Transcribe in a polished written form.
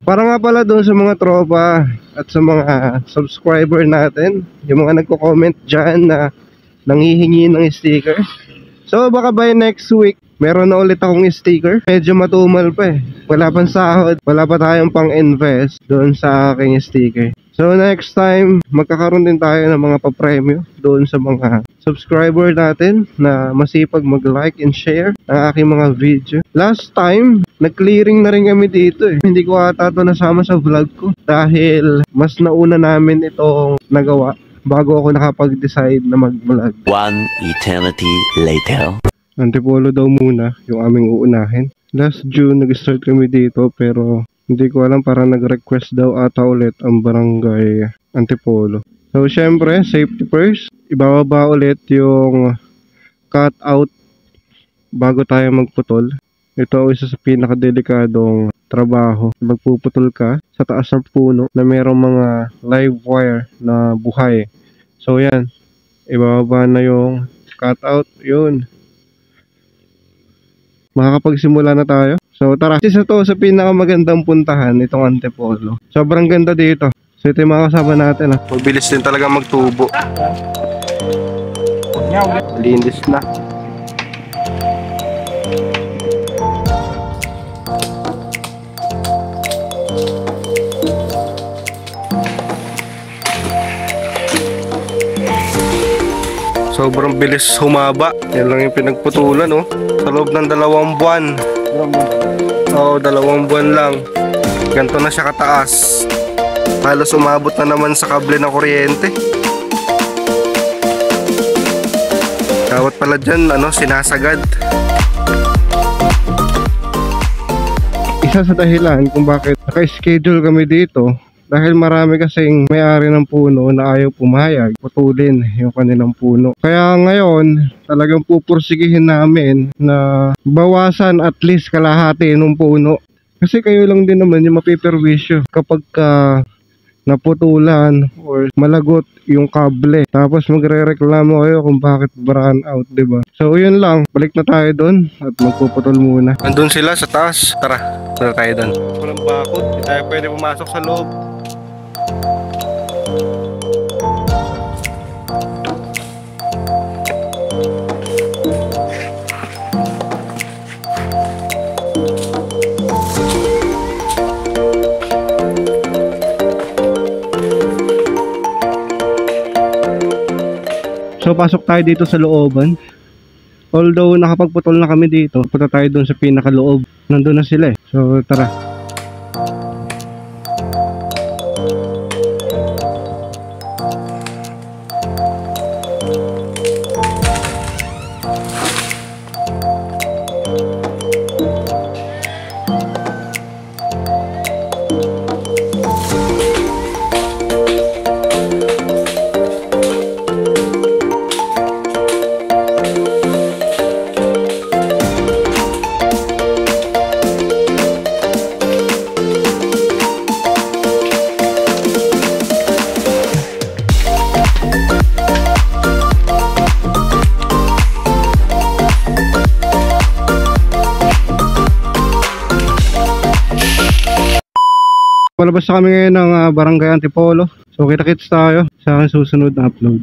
Para nga pala doon sa mga tropa at sa mga subscriber natin, yung mga nagko-comment dyan na nanghihingi ng sticker. So baka by next week, meron na ulit akong sticker. Medyo matumal pa eh. Wala pang sahod, wala pa tayong pang-invest doon sa aking sticker. So next time, magkakaroon din tayo ng mga papremyo doon sa mga subscriber natin na masipag mag-like and share ng aking mga video. Last time, nag-clearing na rin kami dito eh. Hindi ko ata ito nasama sa vlog ko dahil mas nauna namin itong nagawa bago ako nakapag-decide na mag-vlog. One eternity later. Antipolo daw muna yung aming uunahin. Last June nag-start kami dito pero hindi ko alam, para nag-request daw ata ulit ang barangay Antipolo. So syempre, safety first. Ibababa ulit yung cut out bago tayo magputol. Ito ay isa sa pinakadelikadong trabaho. Magpuputol ka sa taas ng puno na mayroong mga live wire na buhay. So yan, ibababa na yung cut out. Yun, makakapagsimula na tayo. So tara, isa to sa pinakamagandang puntahan itong Antipolo. Sobrang ganda dito. So ito yung mga kasama natin ha. Mabilis din talaga magtubo. Linis na. Sobrang bilis humaba. Yan lang yung pinagputulan oh. Sa loob ng 2 buwan. Oo, 2 buwan lang. Ganito na siya kataas. Halos umabot na naman sa kable ng kuryente. Kawat pala dyan, sinasagad. Isa sa dahilan kung bakit naka-schedule kami dito, dahil marami kasing may-ari ng puno na ayaw pumayag putulin yung kanilang puno. Kaya ngayon talagang pupursigihin namin na bawasan at least kalahati ng puno. Kasi kayo lang din naman yung mapiperwisyo kapag naputulan or malagot yung kable. Tapos magre-reklamo kayo kung bakit brown out, diba? So yun lang, balik na tayo doon at magpuputol muna. Andun sila sa taas. Tara, tara tayo doon. Walang bakod, hindi tayo pwede pumasok sa loob. So pasok tayo dito sa looban. Although nakapagputol na kami dito, punta tayo doon sa pinakaloob. Nandun na sila eh. So tara. Palabas na kami ngayon ng barangay Antipolo. So kita-kits tayo sa aking susunod na upload.